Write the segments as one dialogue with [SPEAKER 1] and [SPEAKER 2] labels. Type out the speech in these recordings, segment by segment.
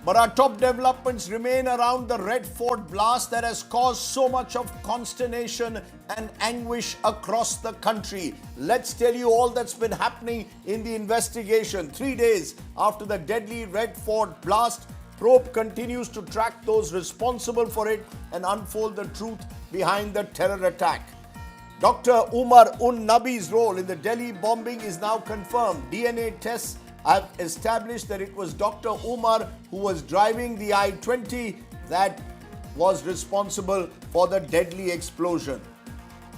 [SPEAKER 1] But our top developments remain around the Red Fort blast that has caused so much of consternation and anguish across the country. Let's tell you all that's been happening in the investigation. 3 days after the deadly Red Fort blast, probe continues to track those responsible for it and unfold the truth behind the terror attack. Dr. Umar Nabi's role in the Delhi bombing is now confirmed. DNA tests have established that it was Dr. Umar who was driving the I-20 that was responsible for the deadly explosion.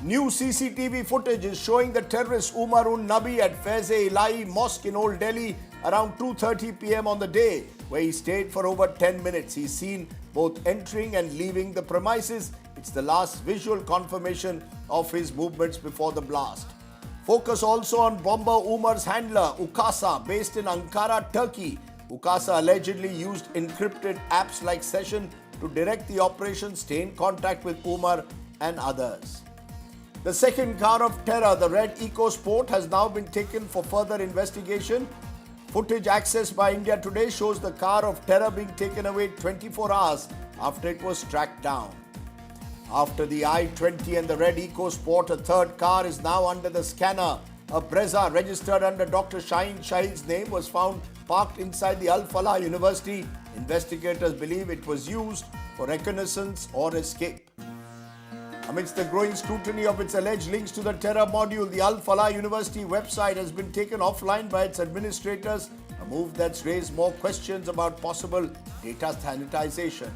[SPEAKER 1] New CCTV footage is showing the terrorist Umar Nabi at Faiz-e-Ilahi Mosque in Old Delhi around 2:30 p.m. on the day, where he stayed for over 10 minutes. He's seen both entering and leaving the premises. It's the last visual confirmation of his movements before the blast. Focus also on bomber Umar's handler, Ukasa, based in Ankara, Turkey. Ukasa allegedly used encrypted apps like Session to direct the operation, stay in contact with Umar and others. The second car of terror, the red EcoSport, has now been taken for further investigation. Footage accessed by India Today shows the car of terror being taken away 24 hours after it was tracked down. After the I-20 and the red EcoSport, a third car is now under the scanner. A Brezza registered under Dr. Shaheen Shahid's name was found parked inside the Al Falah University. Investigators believe it was used for reconnaissance or escape. Amidst the growing scrutiny of its alleged links to the terror module, the Al Falah University website has been taken offline by its administrators, a move that's raised more questions about possible data sanitization.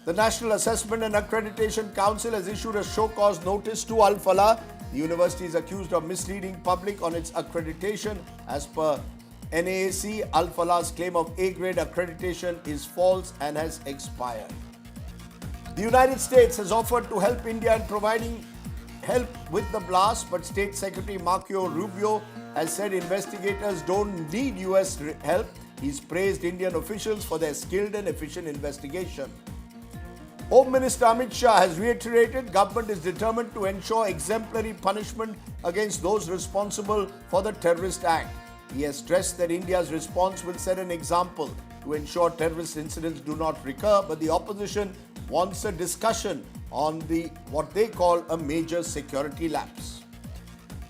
[SPEAKER 1] The National Assessment and Accreditation Council has issued a show-cause notice to Al Falah. The university is accused of misleading public on its accreditation. As per NAAC, Al Falah's claim of A-grade accreditation is false and has expired. The United States has offered to help India in providing help with the blast, but State Secretary Marco Rubio has said investigators don't need US help. He's praised Indian officials for their skilled and efficient investigation. Home Minister Amit Shah has reiterated government is determined to ensure exemplary punishment against those responsible for the terrorist act. He has stressed that India's response will set an example to ensure terrorist incidents do not recur, but the opposition wants a discussion on what they call a major security lapse.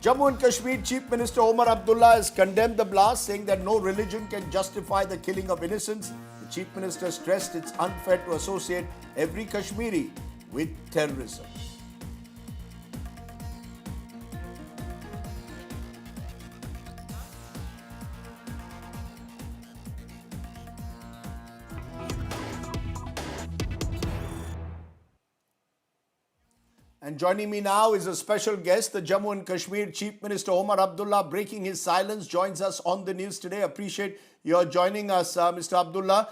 [SPEAKER 1] Jammu and Kashmir Chief Minister Omar Abdullah has condemned the blast, saying that no religion can justify the killing of innocents. The Chief Minister stressed it's unfair to associate every Kashmiri with terrorism. And joining me now is a special guest, the Jammu and Kashmir Chief Minister Omar Abdullah, breaking his silence, joins us on the news today. Appreciate your joining us, Mr. Abdullah.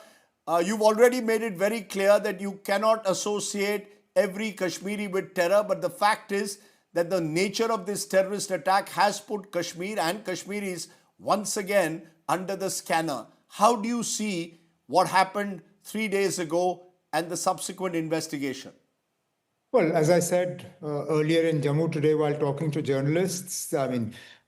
[SPEAKER 1] You've already made it very clear that you cannot associate every Kashmiri with terror, but the fact is that the nature of this terrorist attack has put Kashmir and Kashmiris once again under the scanner. How do you see what happened 3 days ago and the subsequent investigation?
[SPEAKER 2] Well, as I said earlier in Jammu today while talking to journalists,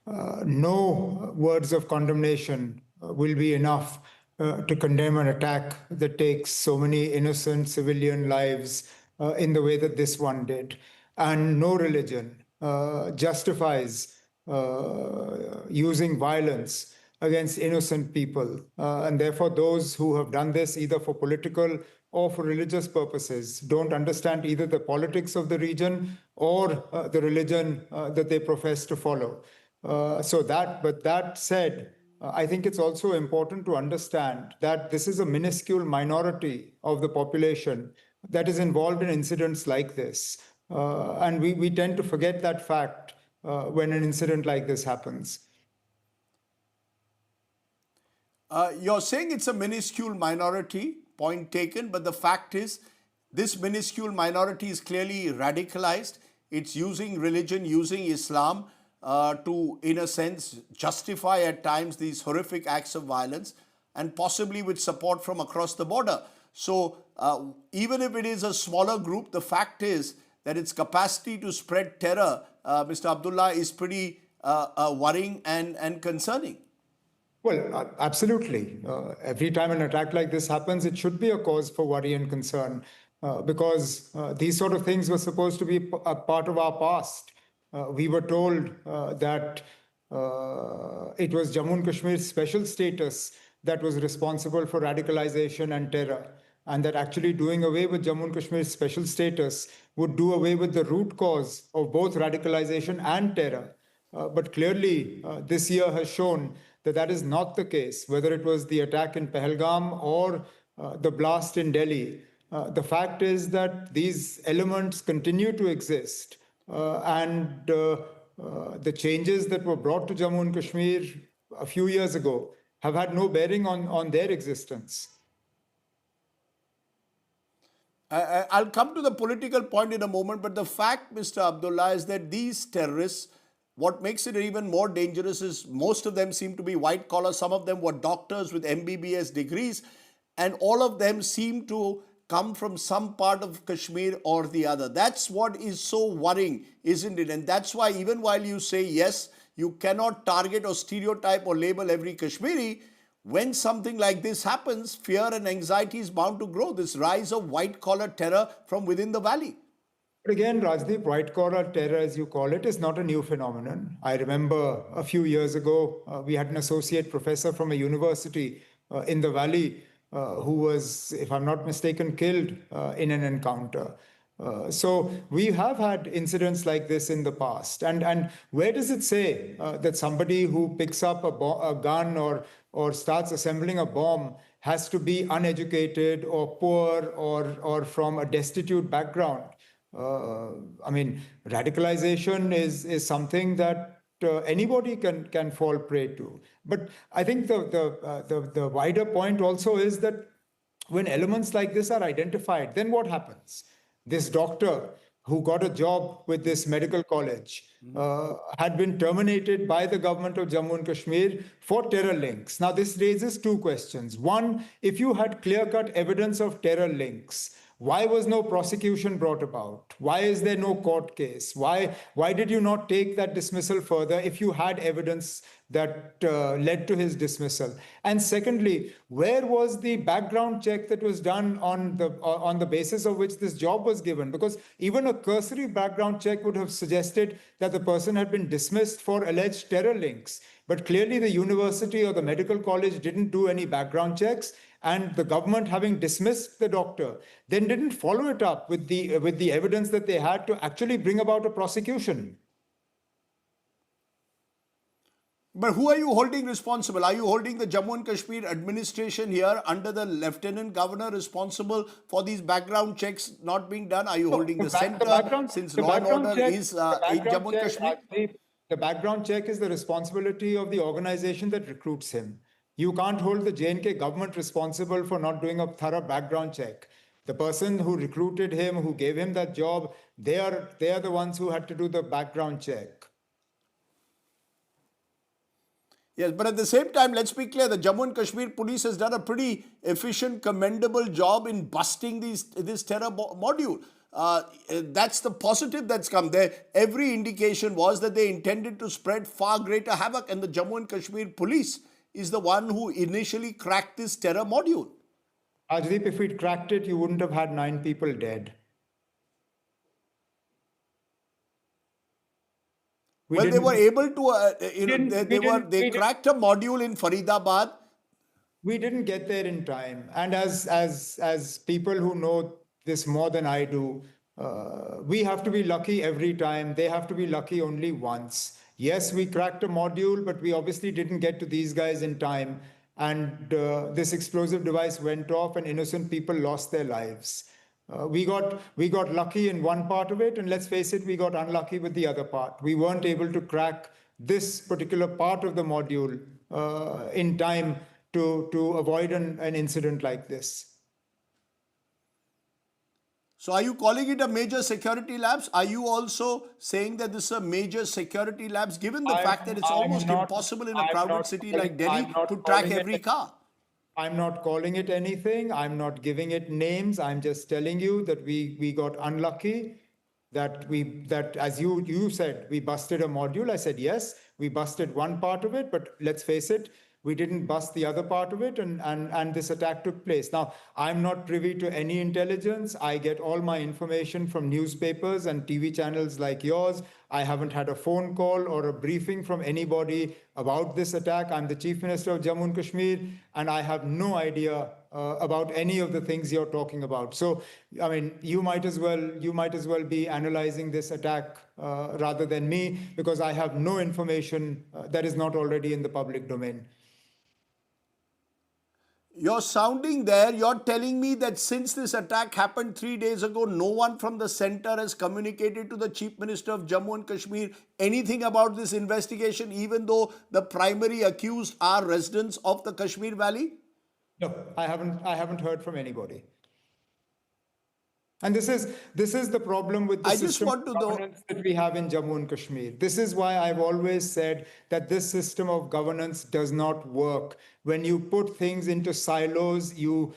[SPEAKER 2] no words of condemnation will be enough to condemn an attack that takes so many innocent civilian lives in the way that this one did. And no religion justifies using violence against innocent people. And therefore, those who have done this either for political or for religious purposes don't understand either the politics of the region or the religion that they profess to follow. But that said, I think it's also important to understand that this is a minuscule minority of the population that is involved in incidents like this. And we tend to forget that fact when an incident like this happens.
[SPEAKER 1] You're saying it's a minuscule minority, point taken, but the fact is this minuscule minority is clearly radicalized. It's using religion, using Islam to, in a sense, justify at times these horrific acts of violence, and possibly with support from across the border. So even if it is a smaller group, the fact is that its capacity to spread terror, Mr. Abdullah, is pretty worrying and concerning.
[SPEAKER 2] Well, absolutely. Every time an attack like this happens, it should be a cause for worry and concern because these sort of things were supposed to be a part of our past. We were told that it was Jammu and Kashmir's special status that was responsible for radicalization and terror, and that actually doing away with Jammu and Kashmir's special status would do away with the root cause of both radicalization and terror. But clearly, this year has shown that that is not the case, whether it was the attack in Pahalgam or the blast in Delhi. The fact is that these elements continue to exist, and the changes that were brought to Jammu and Kashmir a few years ago have had no bearing on their existence.
[SPEAKER 1] I'll come to the political point in a moment, but the fact, Mr. Abdullah, is that these terrorists, what makes it even more dangerous is most of them seem to be white collar. Some of them were doctors with MBBS degrees, and all of them seem to come from some part of Kashmir or the other. That's what is so worrying, isn't it? And that's why even while you say, yes, you cannot target or stereotype or label every Kashmiri, when something like this happens, fear and anxiety is bound to grow. This rise of white-collar terror from within the valley.
[SPEAKER 2] But again, Rajdeep, white-collar terror, as you call it, is not a new phenomenon. I remember a few years ago, we had an associate professor from a university in the valley who was, if I'm not mistaken, killed in an encounter. So we have had incidents like this in the past. And where does it say that somebody who picks up a gun or starts assembling a bomb has to be uneducated or poor or from a destitute background? I mean, radicalization is something that anybody can fall prey to. But I think the wider point also is that when elements like this are identified, then what happens? This doctor who got a job with this medical college had been terminated by the government of Jammu and Kashmir for terror links. Now, this raises two questions. One, if you had clear-cut evidence of terror links, why was no prosecution brought about? Why is there no court case? Why did you not take that dismissal further if you had evidence that led to his dismissal? And secondly, where was the background check that was done on the basis of which this job was given? Because even a cursory background check would have suggested that the person had been dismissed for alleged terror links. But clearly the university or the medical college didn't do any background checks, and the government, having dismissed the doctor, then didn't follow it up with the evidence that they had to actually bring about a prosecution.
[SPEAKER 1] But who are you holding responsible? Are you holding the Jammu and Kashmir administration here under the Lieutenant Governor responsible for these background checks not being done? Are you holding the center since law and order is in Jammu and Kashmir?
[SPEAKER 2] The background check is the responsibility of the organization that recruits him. You can't hold the J&K government responsible for not doing a thorough background check. The person who recruited him, who gave him that job, they are the ones who had to do the background check.
[SPEAKER 1] Yes, but at the same time, let's be clear, the Jammu and Kashmir police has done a pretty efficient, commendable job in busting this terror module. That's the positive that's come there. Every indication was that they intended to spread far greater havoc, and the Jammu and Kashmir police is the one who initially cracked this terror module.
[SPEAKER 2] Ajdeep, if we'd cracked it, you wouldn't have had 9 people dead.
[SPEAKER 1] They were able to, they cracked a module in Faridabad.
[SPEAKER 2] We didn't get there in time. And as people who know this more than I do, we have to be lucky every time. They have to be lucky only once. Yes, we cracked a module, but we obviously didn't get to these guys in time. And this explosive device went off and innocent people lost their lives. We got lucky in one part of it, and let's face it, we got unlucky with the other part. We weren't able to crack this particular part of the module in time to avoid an incident like this.
[SPEAKER 1] So are you calling it a major security lapse? Are you also saying that this is a major security lapse, given the fact that it's almost impossible in a crowded city like Delhi to track every car?
[SPEAKER 2] I'm not calling it anything. I'm not giving it names. I'm just telling you that we got unlucky, that as you said, we busted a module. I said, yes, we busted one part of it, but let's face it, We didn't bust the other part of it, and this attack took place. Now, I'm not privy to any intelligence. I get all my information from newspapers and TV channels like yours. I haven't had a phone call or a briefing from anybody about this attack. I'm the Chief Minister of Jammu and Kashmir, and I have no idea about any of the things you're talking about. So, I mean, you might as well be analyzing this attack rather than me, because I have no information that is not already in the public domain.
[SPEAKER 1] You're sounding there. You're telling me that since this attack happened 3 days ago, no one from the center has communicated to the Chief Minister of Jammu and Kashmir anything about this investigation, even though the primary accused are residents of the Kashmir Valley?
[SPEAKER 2] No, I haven't heard from anybody. And this is the problem with the
[SPEAKER 1] I just
[SPEAKER 2] system
[SPEAKER 1] want
[SPEAKER 2] of
[SPEAKER 1] to know.
[SPEAKER 2] governance that we have in Jammu and Kashmir. This is why I've always said that this system of governance does not work. When you put things into silos, you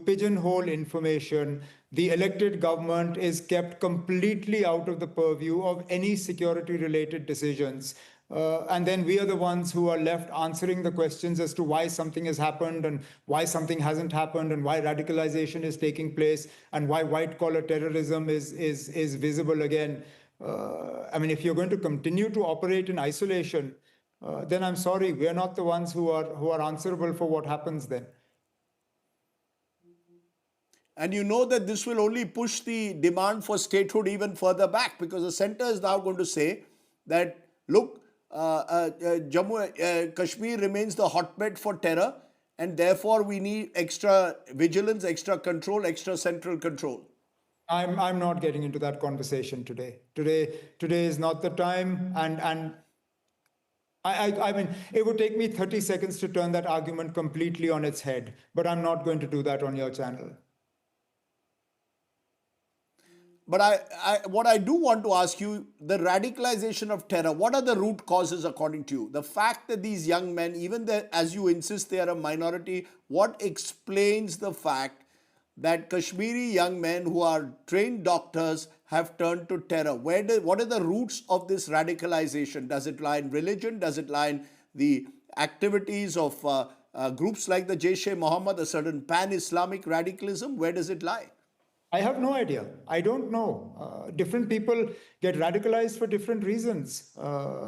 [SPEAKER 2] pigeonhole information. The elected government is kept completely out of the purview of any security-related decisions. And then we are the ones who are left answering the questions as to why something has happened and why something hasn't happened and why radicalization is taking place and why white-collar terrorism is visible again. I mean, if you're going to continue to operate in isolation, then I'm sorry, we're not the ones who are answerable for what happens then.
[SPEAKER 1] And you know that this will only push the demand for statehood even further back, because the center is now going to say that, look, Kashmir remains the hotbed for terror, and therefore we need extra vigilance, extra control, extra central control.
[SPEAKER 2] I'm not getting into that conversation today. Today is not the time, and I mean, it would take me 30 seconds to turn that argument completely on its head, but I'm not going to do that on your channel.
[SPEAKER 1] But what I do want to ask you, the radicalization of terror, what are the root causes according to you? The fact that these young men, even as you insist they are a minority, what explains the fact that Kashmiri young men who are trained doctors have turned to terror? What are the roots of this radicalization? Does it lie in religion? Does it lie in the activities of groups like the Jaish-e-Mohammed, a certain pan-Islamic radicalism? Where does it lie?
[SPEAKER 2] I have no idea. I don't know. Different people get radicalized for different reasons.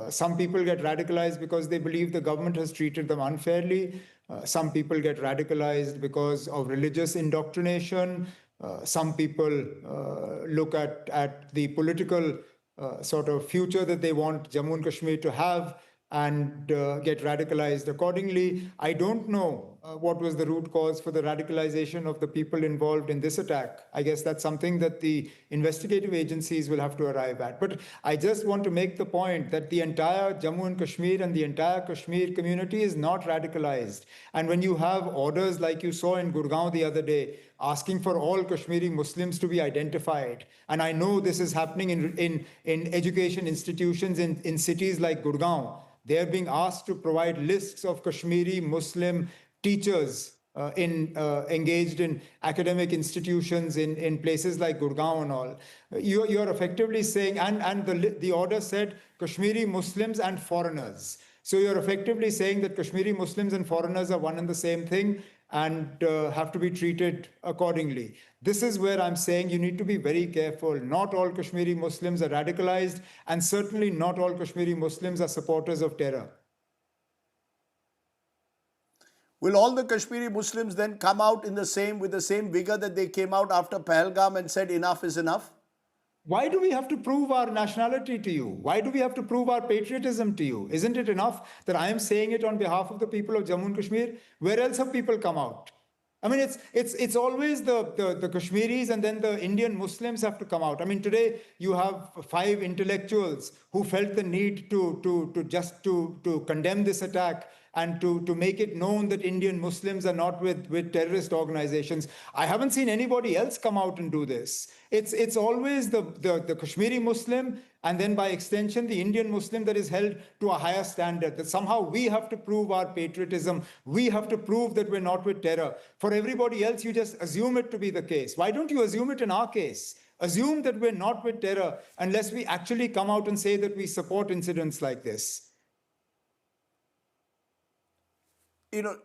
[SPEAKER 2] Some people get radicalized because they believe the government has treated them unfairly. Some people get radicalized because of religious indoctrination. Some people look at the political sort of future that they want Jammu and Kashmir to have and get radicalized accordingly. I don't know what was the root cause for the radicalization of the people involved in this attack. I guess that's something that the investigative agencies will have to arrive at. But I just want to make the point that the entire Jammu and Kashmir and the entire Kashmir community is not radicalized. And when you have orders like you saw in Gurgaon the other day, asking for all Kashmiri Muslims to be identified. And I know this is happening in education institutions in cities like Gurgaon. They're being asked to provide lists of Kashmiri Muslim teachers engaged in academic institutions in places like Gurgaon and all. You're effectively saying, and the order said Kashmiri Muslims and foreigners. So you're effectively saying that Kashmiri Muslims and foreigners are one and the same thing and have to be treated accordingly. This is where I'm saying you need to be very careful. Not all Kashmiri Muslims are radicalized, and certainly not all Kashmiri Muslims are supporters of terror.
[SPEAKER 1] Will all the Kashmiri Muslims then come out with the same vigor that they came out after Pahalgam and said enough is enough?
[SPEAKER 2] Why do we have to prove our nationality to you? Why do we have to prove our patriotism to you? Isn't it enough that I am saying it on behalf of the people of Jammu and Kashmir? Where else have people come out? I mean, it's always the Kashmiris and then the Indian Muslims have to come out. I mean, today you have 5 intellectuals who felt the need to condemn this attack and to make it known that Indian Muslims are not with terrorist organizations. I haven't seen anybody else come out and do this. It's always the Kashmiri Muslim and then by extension the Indian Muslim that is held to a higher standard, that somehow we have to prove our patriotism, we have to prove that we're not with terror. For everybody else, you just assume it to be the case. Why don't you assume it in our case? Assume that we're not with terror unless we actually come out and say that we support incidents like this.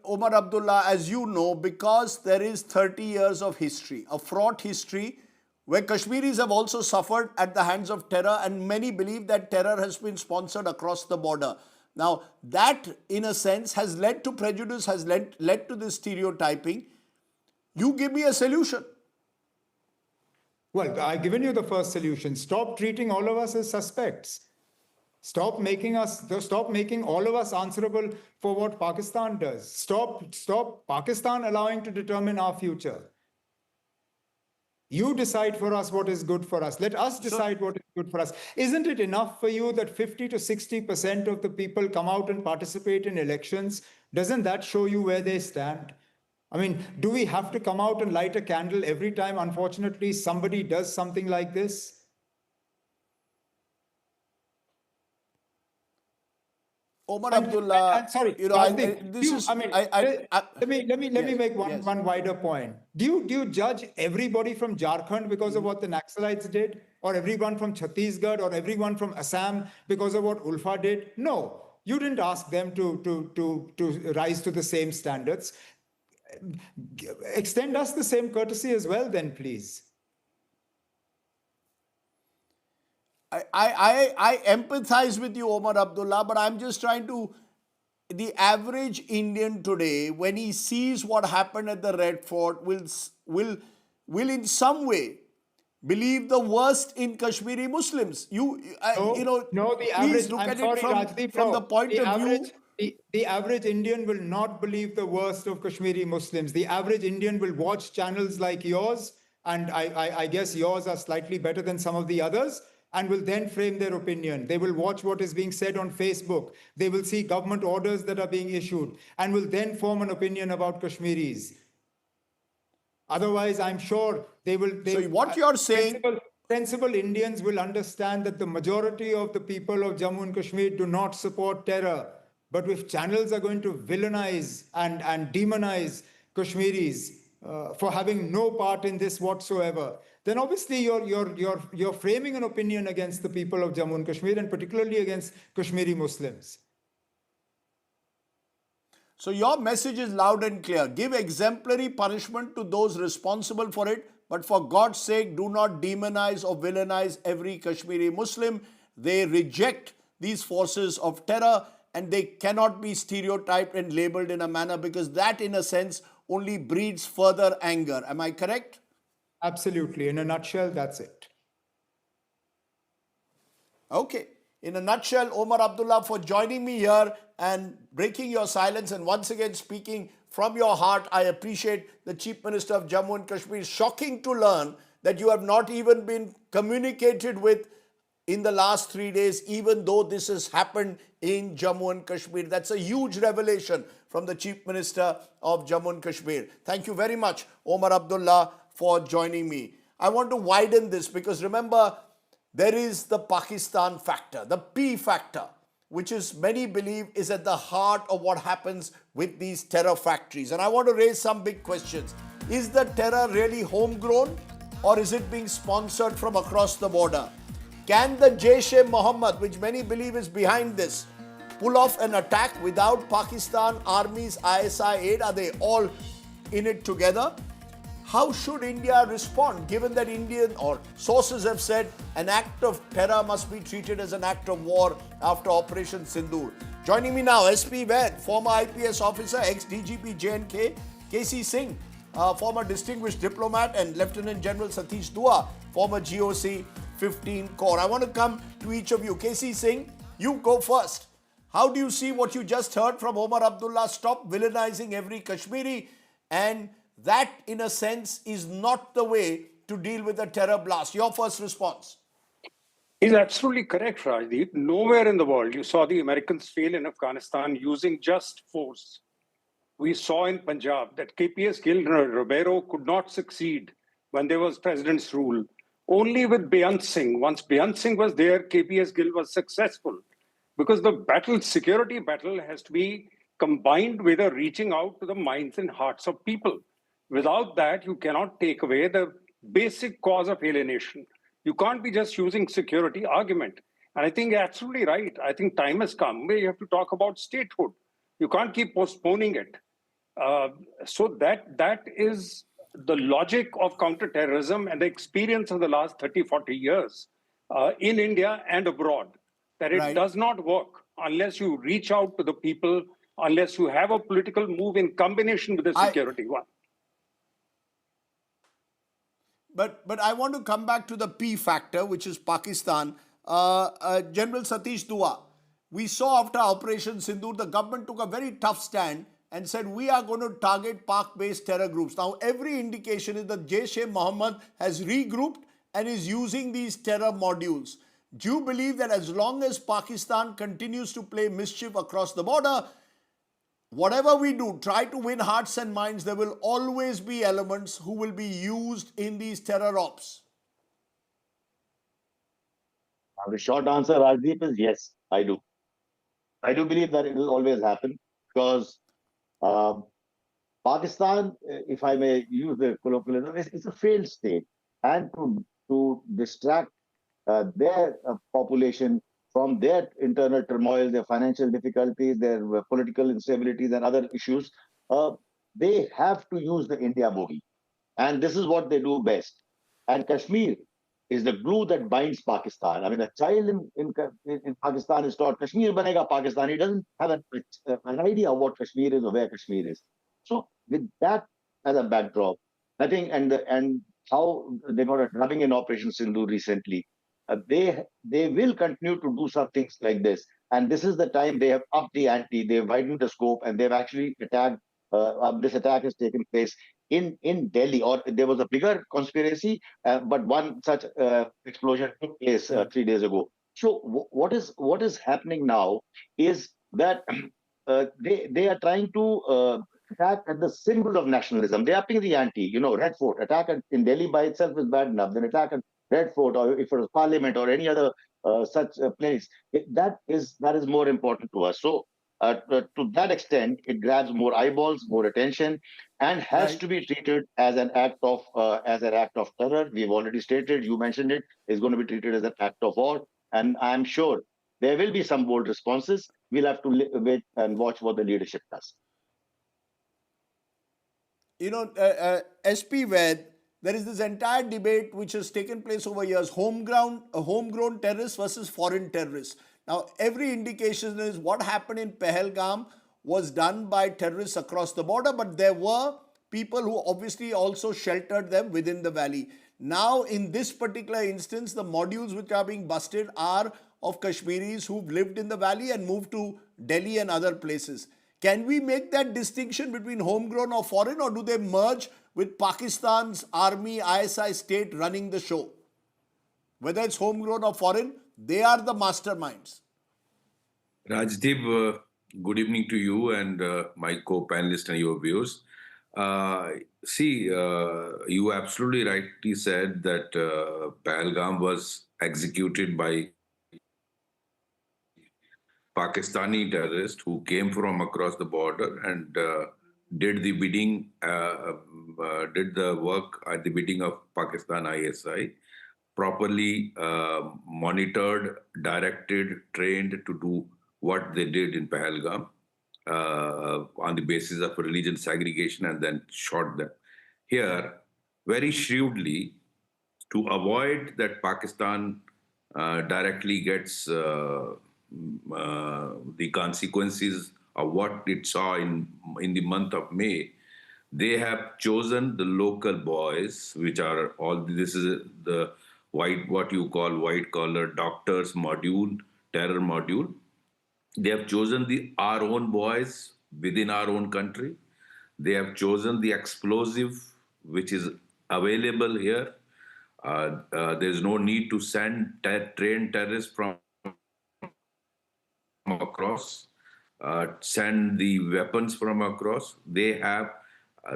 [SPEAKER 1] Omar Abdullah, as you know, because there is 30 years of history, a fraught history, where Kashmiris have also suffered at the hands of terror, and many believe that terror has been sponsored across the border. Now, that, in a sense, has led to prejudice, has led to this stereotyping. You give me a solution.
[SPEAKER 2] Well, I've given you the first solution. Stop treating all of us as suspects. Stop making all of us answerable for what Pakistan does. Stop Pakistan allowing to determine our future. You decide for us what is good for us. Let us decide what is good for us. Isn't it enough for you that 50 to 60% of the people come out and participate in elections? Doesn't that show you where they stand? I mean, do we have to come out and light a candle every time, unfortunately, somebody does something like this?
[SPEAKER 1] Omar Abdullah,
[SPEAKER 2] Sorry,
[SPEAKER 1] this is,
[SPEAKER 2] let me make
[SPEAKER 1] yes.
[SPEAKER 2] one wider point. Do you judge everybody from Jharkhand because of what the Naxalites did, or everyone from Chhattisgarh, or everyone from Assam because of what Ulfa did? No, you didn't ask them to rise to the same standards. Extend us the same courtesy as well, then, please.
[SPEAKER 1] I empathize with you, Omar Abdullah, but I'm just trying to. The average Indian today, when he sees what happened at the Red Fort, will in some way believe the worst in Kashmiri Muslims.
[SPEAKER 2] No, the
[SPEAKER 1] please
[SPEAKER 2] average.
[SPEAKER 1] look
[SPEAKER 2] I'm
[SPEAKER 1] at
[SPEAKER 2] sorry,
[SPEAKER 1] it
[SPEAKER 2] Rajdeep,
[SPEAKER 1] from
[SPEAKER 2] no.
[SPEAKER 1] the point of view.
[SPEAKER 2] The average Indian will not believe the worst of Kashmiri Muslims. The average Indian will watch channels like yours, and I guess yours are slightly better than some of the others, and will then frame their opinion. They will watch what is being said on Facebook. They will see government orders that are being issued, and will then form an opinion about Kashmiris. Otherwise, I'm sure they will.
[SPEAKER 1] So what you're saying.
[SPEAKER 2] Sensible Indians will understand that the majority of the people of Jammu and Kashmir do not support terror. But if channels are going to villainize and demonize Kashmiris for having no part in this whatsoever, then obviously you're framing an opinion against the people of Jammu and Kashmir, and particularly against Kashmiri Muslims.
[SPEAKER 1] So your message is loud and clear. Give exemplary punishment to those responsible for it, but for God's sake, do not demonize or villainize every Kashmiri Muslim. They reject these forces of terror, and they cannot be stereotyped and labeled in a manner, because that, in a sense, only breeds further anger. Am I correct?
[SPEAKER 2] Absolutely. In a nutshell, that's it.
[SPEAKER 1] Okay. In a nutshell, Omar Abdullah, for joining me here and breaking your silence and once again speaking from your heart. I appreciate the Chief Minister of Jammu and Kashmir. Shocking to learn that you have not even been communicated with in the last 3 days, even though this has happened in Jammu and Kashmir. That's a huge revelation from the Chief Minister of Jammu and Kashmir. Thank you very much, Omar Abdullah, for joining me. I want to widen this because remember, there is the Pakistan factor, the P factor, which is many believe is at the heart of what happens with these terror factories. And I want to raise some big questions. Is the terror really homegrown, or is it being sponsored from across the border? Can the Jaish-e-Mohammed, which many believe is behind this, pull off an attack without Pakistan Army's ISI aid? Are they all in it together? How should India respond, given that Indian or sources have said an act of terror must be treated as an act of war after Operation Sindoor? Joining me now, SP Vaid, former IPS officer, ex-DGP J&K, KC Singh, former distinguished diplomat, and Lieutenant General Satish Dua, former GOC 15 Corps. I want to come to each of you. KC Singh, you go first. How do you see what you just heard from Omar Abdullah? Stop villainizing every Kashmiri, and that, in a sense, is not the way to deal with a terror blast. Your first response.
[SPEAKER 3] He's absolutely correct, Rajdeep. Nowhere in the world you saw the Americans fail in Afghanistan using just force. We saw in Punjab that KPS Gill Ribeiro could not succeed when there was president's rule. Only with Beyant Singh, once Beyant Singh was there, KPS Gill was successful. Because the security battle has to be combined with a reaching out to the minds and hearts of people. Without that, you cannot take away the basic cause of alienation. You can't be just using security argument. And I think you're absolutely right. I think time has come where you have to talk about statehood. You can't keep postponing it. So that is the logic of counterterrorism and the experience of the last 30, 40 years in India and abroad, that it
[SPEAKER 1] Right.
[SPEAKER 3] does not work unless you reach out to the people, unless you have a political move in combination with a security one.
[SPEAKER 1] But I want to come back to the P factor, which is Pakistan. General Satish Dua, we saw after Operation Sindoor, the government took a very tough stand and said we are going to target Pak-based terror groups. Now, every indication is that Jaish-e-Mohammed has regrouped and is using these terror modules. Do you believe that as long as Pakistan continues to play mischief across the border, whatever we do, try to win hearts and minds, there will always be elements who will be used in these terror ops?
[SPEAKER 4] The short answer, Rajdeep, is yes, I do. I do believe that it will always happen because uh, Pakistan, if I may use the colloquialism, is a failed state. And to distract their population from their internal turmoil, their financial difficulties, their political instabilities, and other issues, uh, they have to use the India bogey. And this is what they do best. And Kashmir is the glue that binds Pakistan. I mean, a child in Pakistan is taught Kashmir banega Pakistan. He doesn't have an idea of what Kashmir is or where Kashmir is. So, with that as a backdrop, I think, and how they got a drubbing in Operation Sindhu recently, they will continue to do some things like this. And this is the time they have upped the ante, they've widened the scope, and they've actually attacked. This attack has taken place in Delhi, or there was a bigger conspiracy, but one such explosion took place 3 days ago. So what is happening now is that they are trying to attack at the symbol of nationalism. They are upping the ante. You know, Red Fort attack in Delhi by itself is bad enough. Then attack at Red Fort, or if it was Parliament or any other such place, that is more important to us. So to that extent, it grabs more eyeballs, more attention, and has
[SPEAKER 1] Right.
[SPEAKER 4] to be treated as an act of terror. We've already stated, you mentioned it, is going to be treated as an act of war, and I'm sure there will be some bold responses. We'll have to wait and watch what the leadership does.
[SPEAKER 1] SP Ved, there is this entire debate which has taken place over years: homegrown terrorists versus foreign terrorists. Now, every indication is what happened in Pahalgam was done by terrorists across the border, but there were people who obviously also sheltered them within the valley. Now, in this particular instance, the modules which are being busted are of Kashmiris who've lived in the valley and moved to Delhi and other places. Can we make that distinction between homegrown or foreign, or do they merge with Pakistan's army, ISI state running the show? Whether it's homegrown or foreign, they are the masterminds.
[SPEAKER 5] Rajdeep, good evening to you and my co-panelist and your viewers. You absolutely rightly said that Pahalgam was executed by Pakistani terrorists who came from across the border and did the bidding, did the work at the bidding of Pakistan ISI, properly monitored, directed, trained to do what they did in Pahalgam on the basis of religion segregation, and then shot them. Here, very shrewdly, to avoid that Pakistan directly gets the consequences of what it saw in the month of May, they have chosen the local boys, which are all, this is the white, what you call white collar doctors module, terror module. They have chosen our own boys within our own country. They have chosen the explosive, which is available here. There's no need to send trained terrorists from across, send the weapons from across. They have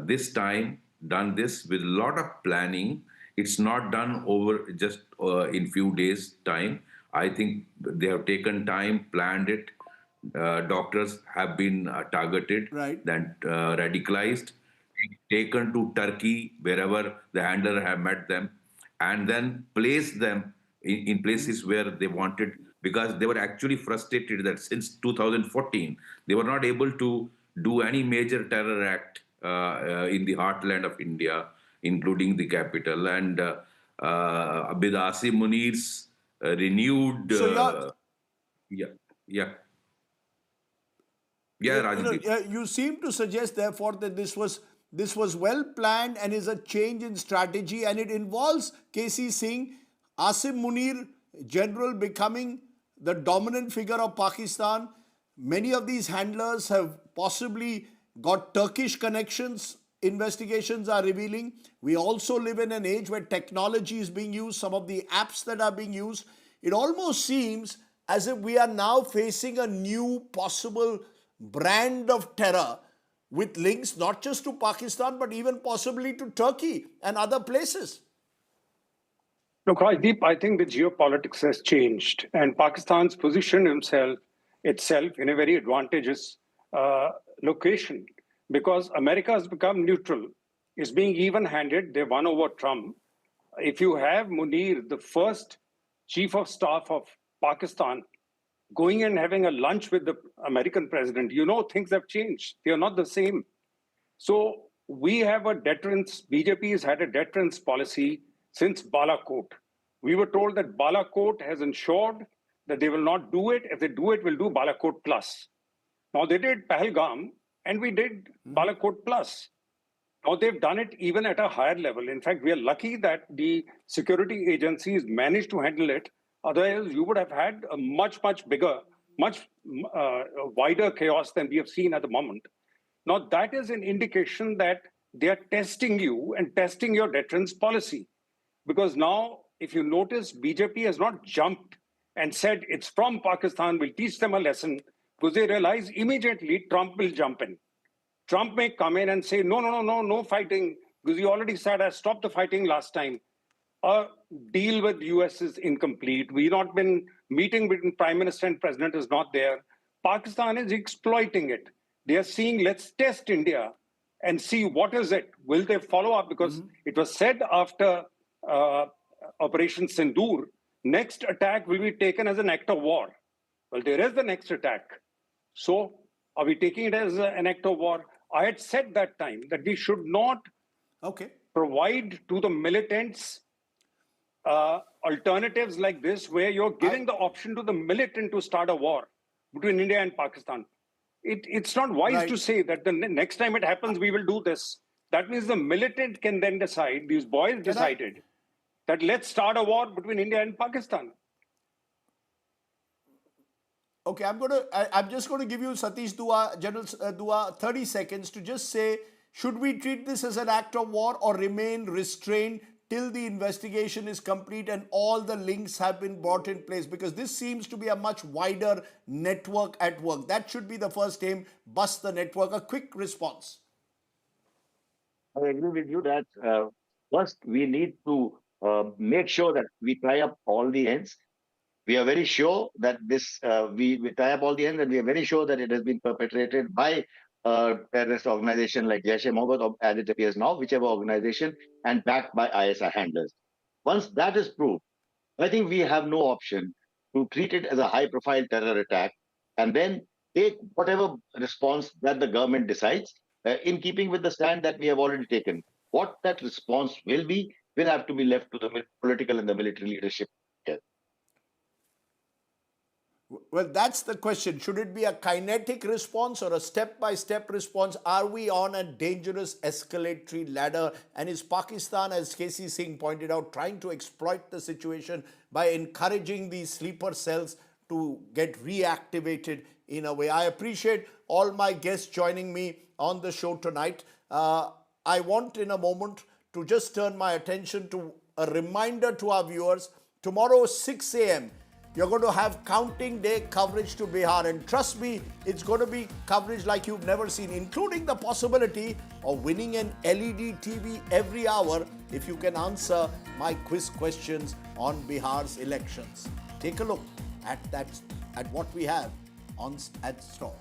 [SPEAKER 5] this time done this with a lot of planning. It's not done over just in few days time. I think they have taken time, planned it. Doctors have been targeted,
[SPEAKER 1] Right.
[SPEAKER 5] then radicalized, taken to Turkey, wherever the handler have met them, and then placed them in places where they wanted, because they were actually frustrated that since 2014, they were not able to do any major terror act in the heartland of India, including the capital. And with Asim Munir's renewed,
[SPEAKER 1] So you're
[SPEAKER 5] yeah, yeah, yeah, Rajdeep.
[SPEAKER 1] you seem to suggest, therefore, that this was well planned and is a change in strategy, and it involves KC Singh, Asim Munir, general, becoming the dominant figure of Pakistan. Many of these handlers have possibly got Turkish connections. Investigations are revealing. We also live in an age where technology is being used, some of the apps that are being used. It almost seems as if we are now facing a new possible brand of terror with links not just to Pakistan but even possibly to Turkey and other places.
[SPEAKER 3] Look, Rajdeep, I think the geopolitics has changed, and Pakistan's positioned itself in a very advantageous location because America has become neutral, is being even-handed. They won over Trump. If you have Munir, the first chief of staff of Pakistan, going and having a lunch with the American president, things have changed. They are not the same. So we have a deterrence, BJP has had a deterrence policy since Balakot. We were told that Balakot has ensured that they will not do it. If they do it, we'll do Balakot plus. Now they did Pahalgam and we did Balakot plus. Now they've done it even at a higher level. In fact, we are lucky that the security agencies managed to handle it. Otherwise, you would have had a much, much bigger, much wider chaos than we have seen at the moment. Now, that is an indication that they are testing you and testing your deterrence policy. Because now, if you notice, BJP has not jumped and said it's from Pakistan, we'll teach them a lesson, because they realize immediately Trump will jump in. Trump may come in and say, no fighting, because he already said, I stopped the fighting last time. A deal with US is incomplete. We've not been meeting between Prime Minister and President is not there. Pakistan is exploiting it. They are seeing, let's test India and see what is it. Will they follow up? Because it was said after Operation Sindoor, next attack will be taken as an act of war. Well, there is the next attack. So are we taking it as an act of war? I had said that time that we should not provide to the militants alternatives like this, where you're giving the option to the militant to start a war between India and Pakistan. It's not wise to say that the next time it happens, we will do this. That means the militant can then decide, these boys decided, that let's start a war between India and Pakistan.
[SPEAKER 1] Okay, I'm just going to give you, Satish Dua, General Dua, 30 seconds to just say, should we treat this as an act of war or remain restrained till the investigation is complete and all the links have been brought in place? Because this seems to be a much wider network at work. That should be the first aim, bust the network. A quick response.
[SPEAKER 4] I agree with you that first we need to make sure that we tie up all the ends. We are very sure that we tie up all the ends, and we are very sure that it has been perpetrated by a terrorist organization like Jaish-e-Mohammed, or as it appears now, whichever organization, and backed by ISI handlers. Once that is proved, I think we have no option to treat it as a high-profile terror attack and then take whatever response that the government decides in keeping with the stand that we have already taken. What that response will be will have to be left to the political and the military leadership.
[SPEAKER 1] Well, that's the question. Should it be a kinetic response or a step-by-step response? Are we on a dangerous escalatory ladder? And is Pakistan, as KC Singh pointed out, trying to exploit the situation by encouraging these sleeper cells to get reactivated in a way? I appreciate all my guests joining me on the show tonight. I want in a moment to just turn my attention to a reminder to our viewers. Tomorrow, 6 a.m., you're going to have counting day coverage to Bihar. And trust me, it's going to be coverage like you've never seen, including the possibility of winning an LED TV every hour if you can answer my quiz questions on Bihar's elections. Take a look at what we have at store.